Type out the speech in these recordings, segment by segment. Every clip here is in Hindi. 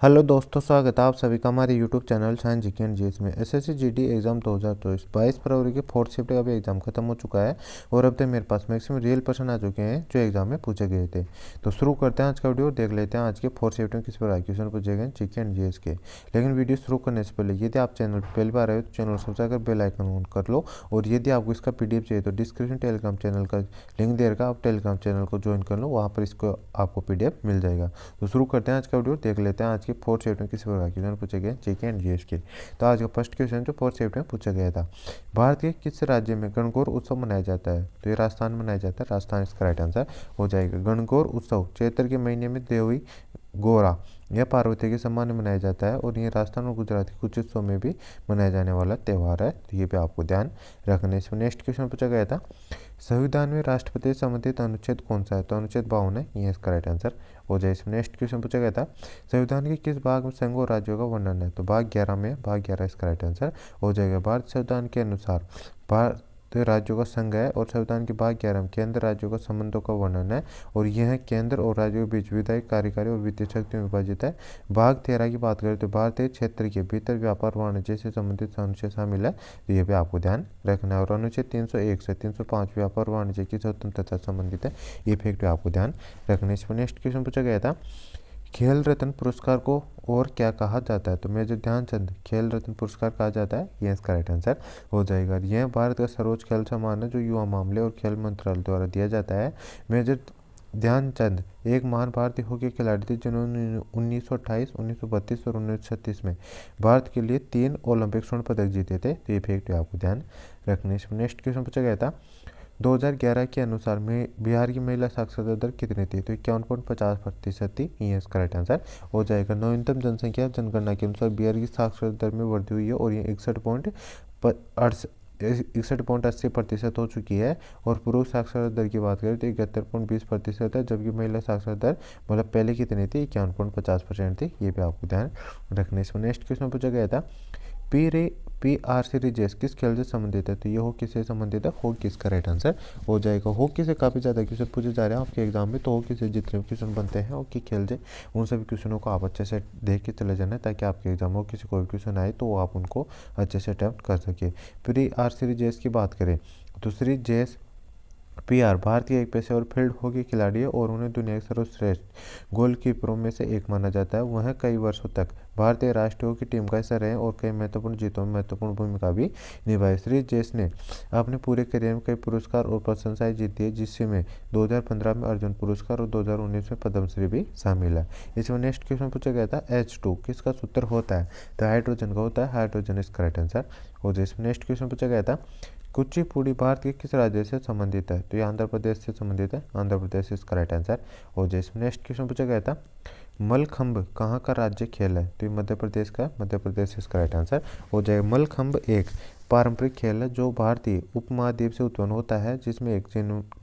हेलो दोस्तों, स्वागत है आप सभी का हमारे YouTube channel science GK and GS में। एसएससी जीडी एग्जाम 2024 22 फरवरी के फोर्थ शिफ्ट का भी एग्जाम खत्म हो चुका है और अब तक मेरे पास मैक्सिमम रियल क्वेश्चन आ चुके हैं जो एग्जाम में पूछे गए थे। तो शुरू करते हैं आज का वीडियो, देख लेते हैं आज के फोर्थ शिफ्ट में किस प्रकार क्वेश्चन पूछे गए जीके एंड जीएस के। लेकिन वीडियो शुरू करने से पहले यदि आप चैनल पर पहली बार आए तो चैनल सब्सक्राइब कर बेल आइकन ऑन कर लो, और यदि आपको इसका पीडीएफ चाहिए तो डिस्क्रिप्शन टेलीग्राम चैनल का लिंक दे रखा, आप टेलीग्राम चैनल को ज्वाइन कर लो, वहाँ पर इसको आपको पीडीएफ मिल जाएगा। तो शुरू करते हैं आज का वीडियो, देख लेते हैं आज के फोर्थ शिफ्ट में किस प्रकार क्वेश्चन पूछे गए जीके एंड जीएस के। तो आज का फर्स्ट क्वेश्चन जो फोर्थ शिफ्ट में पूछा गया था, भारत के किस राज्य में गणगौर उत्सव मनाया जाता है? तो ये राजस्थान में मनाया जाता है, राजस्थान इसका राइट आंसर हो जाएगा। गणगौर उत्सव चैत्र के महीने में देवी गौरा यह पार्वती के सम्मान में मनाया जाता है और ये राजस्थान और गुजरात के कुछ हिस्सों में भी मनाया जाने वाला त्यौहार है। तो ये भी आपको ध्यान रखना है। इसमें नेक्स्ट क्वेश्चन पूछा गया था, संविधान में राष्ट्रपति से संबंधित अनुच्छेद कौन सा है? तो अनुच्छेद 52 है, ये इसका राइट आंसर हो जाए। इसमें नेक्स्ट क्वेश्चन पूछा गया था, संविधान के किस भाग में संघ और राज्यों का वर्णन है? तो भाग 11 में, भाग 11 इसका राइट आंसर हो जाएगा। भारत संविधान के अनुसार भारत राज्यों का संघ है और संविधान के भाग 11 में केंद्र राज्यों का संबंधों का वर्णन है और यह केंद्र और राज्यों के बीच विधायी, कार्यकारी और वित्तीय शक्तियों में विभाजित है। भाग 13 की बात करें तो भारतीय क्षेत्र के भीतर व्यापार वाणिज्य से संबंधित अनुच्छेद शामिल है, तो यह भी आपको ध्यान रखना है। और अनुच्छेद 301 से 305 व्यापार वाणिज्य की स्वतंत्रता संबंधित है, ये फैक्ट आपको ध्यान रखना है। इसमें नेक्स्ट क्वेश्चन पूछा गया था, खेल रत्न पुरस्कार को और क्या कहा जाता है? तो मेजर ध्यानचंद खेल रत्न पुरस्कार कहा जाता है, ये इसका राइट आंसर हो जाएगा। यह भारत का सर्वोच्च खेल सम्मान है जो युवा मामले और खेल मंत्रालय द्वारा दिया जाता है। मेजर ध्यानचंद एक महान भारतीय हॉकी खिलाड़ी थे जिन्होंने 1928, 1932 और 1936 में भारत के लिए 3 ओलंपिक स्वर्ण पदक जीते थे, तो ये फैक्ट आपको ध्यान रखने। इसमें नेक्स्ट क्वेश्चन पूछा गया था, 2011 के अनुसार में बिहार की महिला साक्षरता दर कितनी थी? तो 51.50% थी, ये इसका राइट आंसर हो जाएगा। नवीनतम जनसंख्या जनगणना के अनुसार बिहार की साक्षरता दर में वृद्धि हुई है और ये 61.80% हो चुकी है। और पुरुष साक्षरता दर की बात करें तो 71.20% है, जबकि महिला साक्षरता दर मतलब पहले कितनी थी? 51.50% थी, ये भी आपको ध्यान रखने। इसमें नेक्स्ट क्वेश्चन पूछा गया था, PR सीरीज किस खेल से संबंधित है? तो ये हॉकी से संबंधित है, हॉकी इसका राइट आंसर हो जाएगा। हॉकी से काफ़ी ज़्यादा क्वेश्चन पूछे जा रहे हैं आपके एग्जाम में, तो हॉकी से जितने क्वेश्चन बनते हैं हॉकी खेल से उन सभी क्वेश्चनों को आप अच्छे से देख के चले जाना, ताकि आपके एग्जाम में किसी कोई क्वेश्चन आए तो आप उनको अच्छे से अटैम्प्ट कर सके। PR सीरीज की बात करें तो सीरीज PR भारत के एक पेशेवर फील्ड हॉकी खिलाड़ी है और उन्हें दुनिया के सर्वश्रेष्ठ गोलकीपरों में से एक माना जाता है। वह कई वर्षों तक भारतीय राष्ट्रीय हॉकी टीम का हिस्सा रहे और कई महत्वपूर्ण जीतों में महत्वपूर्ण भूमिका भी निभाई। श्री जेस ने अपने पूरे करियर में कई पुरस्कार और प्रशंसाएं जीती है, जिसमें 2015 में अर्जुन पुरस्कार और 2019 में पद्मश्री भी शामिल है। इसमें नेक्स्ट क्वेश्चन पूछा गया था, H2 किसका सूत्र होता है? तो हाइड्रोजन का होता है, हाइड्रोजन इसका राइट आंसर हो जाए। इसमें नेक्स्ट क्वेश्चन पूछा गया था, कुचिपुड़ी भारत के किस राज्य से संबंधित है? तो ये आंध्र प्रदेश से संबंधित है, आंध्र प्रदेश इसका राइट आंसर हो जाए। इसमें नेक्स्ट क्वेश्चन पूछा गया था, मलखंभ कहाँ का राज्य खेल है? तो ये मध्य प्रदेश का, मध्य प्रदेश इसका राइट आंसर हो जाएगा। मलखंभ एक पारंपरिक खेल है जो भारतीय उपमहाद्वीप से उत्पन्न होता है, जिसमें एक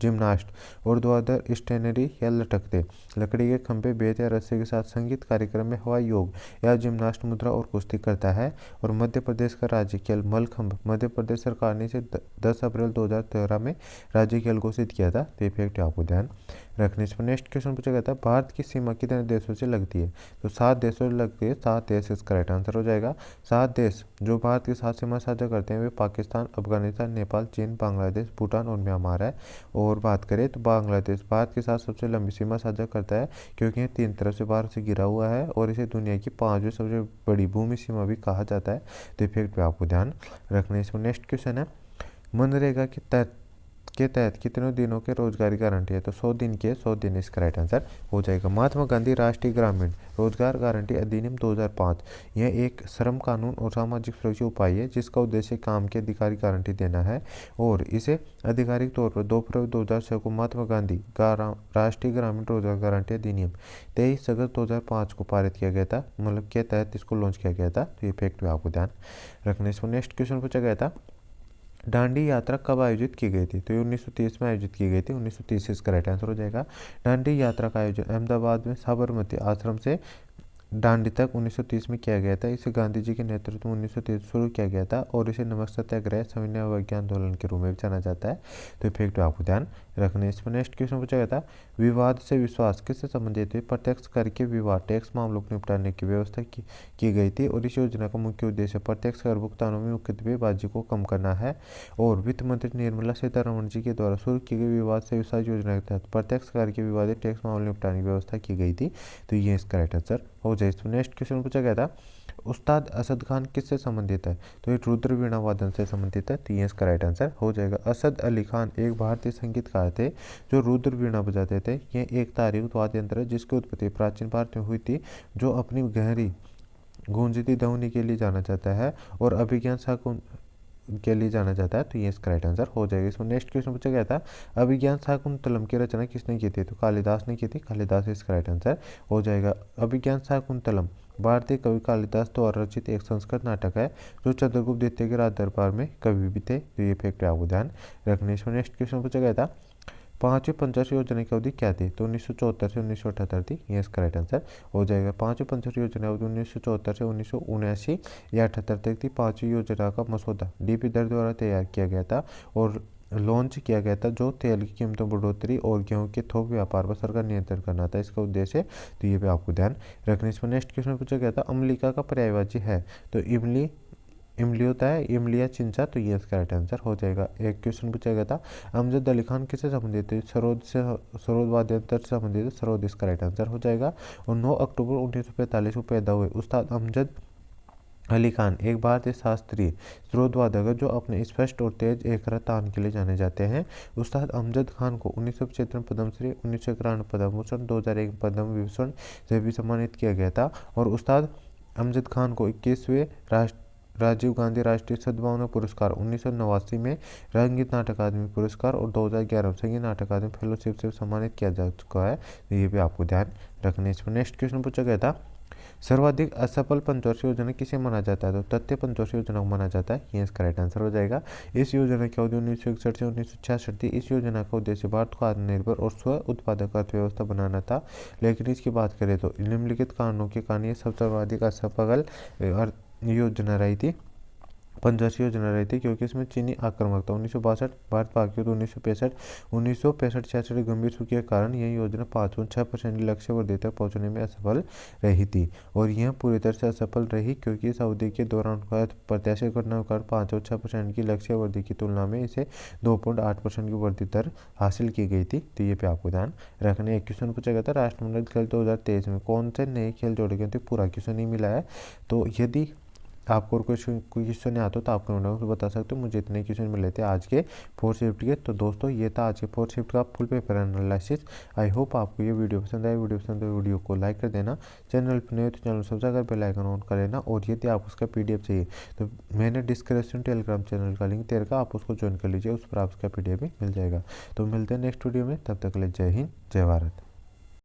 जिम्नास्ट और दो अदर स्टेनरी या लटकते लकड़ी के खंभे, बेत या रस्सी के साथ संगीत कार्यक्रम में हवाई योग या जिम्नास्ट मुद्रा और कुश्ती करता है। और मध्य प्रदेश का राज्य खेल मलखंभ मध्य प्रदेश सरकार ने इसे 10 अप्रैल 2013 में राज्य खेल घोषित किया था, तो ये फैक्ट आपको ध्यान रखने। इस पर नेक्स्ट क्वेश्चन पूछा गया था, भारत की सीमा कितने देशों से लगती है? तो 7 देशों से लगती है, 7 देश इसका राइट आंसर हो जाएगा। 7 देश जो भारत के साथ सीमा साझा करते हैं वे पाकिस्तान, अफगानिस्तान, नेपाल, चीन, बांग्लादेश, भूटान और म्यांमार है। और बात करें तो बांग्लादेश भारत के साथ सबसे लंबी सीमा साझा करता है, क्योंकि यह 3 तरफ से भारत से घिरा हुआ है और इसे दुनिया की 5वीं सबसे बड़ी भूमि सीमा भी कहा जाता है, तो इफेक्ट पे आपको ध्यान रखना है। इसमें नेक्स्ट क्वेश्चन है, मनरेगा के तहत कितने दिनों के रोजगार गारंटी है? तो 100 दिन के 100 दिन इसका राइट आंसर हो जाएगा। महात्मा गांधी राष्ट्रीय ग्रामीण रोजगार गारंटी अधिनियम 2005 यह एक श्रम कानून और सामाजिक सुरक्षा उपाय है, जिसका उद्देश्य काम के अधिकारी गारंटी देना है और इसे आधिकारिक तौर पर 2 फरवरी 2006 को महात्मा गांधी राष्ट्रीय ग्रामीण रोजगार गारंटी अधिनियम 23 अगस्त 2005 को पारित किया गया था, मतलब के तहत इसको लॉन्च किया गया था, तो ये फैक्ट में आपको ध्यान रखने। इसको नेक्स्ट क्वेश्चन पूछा गया था, दांडी यात्रा कब आयोजित की गई थी? तो ये 1930 में आयोजित की गई थी, 1930 इसका राइट आंसर हो जाएगा। दांडी यात्रा का आयोजन अहमदाबाद में साबरमती आश्रम से दांडी तक 1930 में किया गया था। इसे गांधी जी के नेतृत्व में 1930 शुरू किया गया था और इसे नमक सत्याग्रह, सविनय अवज्ञा आंदोलन के रूप में भी जाना जाता है, तो इफेक्ट आपको ध्यान रखने। इसमें नेक्स्ट क्वेश्चन पूछा गया था, विवाद से विश्वास किससे संबंधित है? प्रत्यक्ष कर के विवाद टैक्स मामलों को निपटाने की व्यवस्था की गई थी और इस योजना का मुख्य उद्देश्य प्रत्यक्ष कर भुगतानों में मुकदमेबाजी को कम करना है। और वित्त मंत्री निर्मला सीतारमण जी के द्वारा शुरू की गई विवाद से विश्वास योजना के तहत प्रत्यक्ष कर के विवादित टैक्स मामले निपटाने की व्यवस्था की गई थी। तो ये इसका राइट आंसर हो जाए। इसमें नेक्स्ट क्वेश्चन पूछा गया था, उस्ताद असद खान किससे संबंधित है? तो ये रुद्र वीणा वादन से संबंधित है। तो ये इसका राइट आंसर हो जाएगा। असद अली खान एक भारतीय संगीतकार थे जो रुद्र वीणा बजाते थे। ये एक तारयुक्त वाद्य यंत्र है जिसकी उत्पत्ति प्राचीन भारत में हुई थी, जो अपनी गहरी गूंजती ध्वनि के लिए जाना जाता है और अभिज्ञान शाकुन के लिए जाना जाता है। तो ये इसका राइट आंसर हो जाएगा। इसमें नेक्स्ट क्वेश्चन पूछा गया था, अभिज्ञान शाकुंतलम की रचना किसने की थी? तो कालिदास ने की थी। कालिदास इसका राइट आंसर हो जाएगा। अभिज्ञान शाकुंतलम भारतीय कवि कालिदास द्वारा रचित एक संस्कृत नाटक है जो चंद्रगुप्त द्वितीय के राज दरबार में कवि भी थे। तो ये फैक्ट आपको ध्यान रखने। इसमें नेक्स्ट क्वेश्चन पूछा गया था, पांचवी पंचवर्षीय योजना की अवधि क्या थी? तो 1974 से 1978 थी। ये इसका राइट आंसर हो जाएगा। पांचवी पंचवर्षीय योजना अवधि 1974 से 1979 या 78 तक थी। पांचवी योजना का मसौदा डीपी दर द्वारा तैयार किया गया था और लॉन्च किया गया था, जो तेल की कीमतों बढ़ोतरी और गेहूं के थोक व्यापार पर सरकार नियंत्रण करना था इसका उद्देश्य। तो ये भी आपको ध्यान रखने। इसमें नेक्स्ट क्वेश्चन पूछा गया था, अम्लिका का पर्यायवाची है? तो इमली इमली होता है, इमलिया चिंचा। तो ये इसका राइट आंसर हो जाएगा। एक क्वेश्चन पूछा गया था, अमजद अली खान किससे संबंधित है? सरोद वाद्य यंत्र से संबंधित है। सरोद इसका राइट आंसर हो जाएगा। और 9 अक्टूबर 1945 को पैदा हुए उस्ताद अमजद अली खान एक भारतीय शास्त्रीय सरोद वादक है जो अपने स्पष्ट और तेज एकरा तान के लिए जाने जाते हैं। उस्ताद अमजद खान को 1975 पद्मश्री, 1991 पद्म भूषण, 2001 पद्म विभूषण से भी सम्मानित किया गया था। और उस्ताद अमजद खान को 21वें राजीव गांधी राष्ट्रीय सद्भावना पुरस्कार, 1989 में रंगीत नाटक अकादमी पुरस्कार और 2011 में संगीत नाटक अकादमी फेलोशिप से सम्मानित किया जा चुका है। तो ये भी आपको ध्यान रखने। इसमें नेक्स्ट क्वेश्चन पूछा गया था, सर्वाधिक असफल पंचवर्षीय योजना किसे माना जाता है? तो तथ्य पंचवर्षीय योजना को माना जाता है। ये इसका राइट आंसर हो जाएगा। इस योजना की अवधि 1961 से 1966 थी। इस योजना का उद्देश्य भारत को आत्मनिर्भर और स्व उत्पादक अर्थव्यवस्था बनाना था। लेकिन इसकी बात करें तो निम्नलिखित कारणों के कारण ये सबसे सर्वाधिक असफल योजना रही थी, पंचवर्षीय योजना रही थी, क्योंकि इसमें चीनी आक्रामकता 1962, भारत पाक युद्ध 1965, 1965-66 गंभीर सूखे के कारण यह योजना 5.6% लक्ष्य वृद्धि तक पहुंचने में असफल रही थी। और यह पूरी तरह से असफल रही क्योंकि इस अवधि के दौरान प्रत्याशित घटनाओं के कारण 5.6% की लक्ष्य वृद्धि की तुलना में इसे 2.8% की वृद्धि दर हासिल की गई थी। तो ये पे आपको ध्यान रखने। एक क्वेश्चन पूछा गया था, राष्ट्रमंडल खेल 2023 में कौन से नए खेल जोड़े गए थे? पूरा क्वेश्चन नहीं मिला है। तो यदि आपको कोई क्वेश्चन नहीं आता तो आप कमेंट बॉक्स में बता सकते हो। मुझे इतने क्वेश्चन मिले थे आज के 4th शिफ्ट के। तो दोस्तों ये था आज के 4th शिफ्ट का full paper analysis. I hope आपको ये वीडियो पसंद आए। वीडियो पसंद है वीडियो को लाइक कर देना। चैनल पर नहीं हो तो चैनल सब्सक्राइब कर बेल आइकन ऑन कर लेना। और यदि आप उसका PDF चाहिए तो मैंने डिस्क्रिप्शन टेलीग्राम चैनल का लिंक दे रखा, आप उसको ज्वाइन कर लीजिए। उस पर आपका PDF भी मिल जाएगा। तो मिलते हैं नेक्स्ट वीडियो में, तब तक के लिए जय हिंद, जय भारत।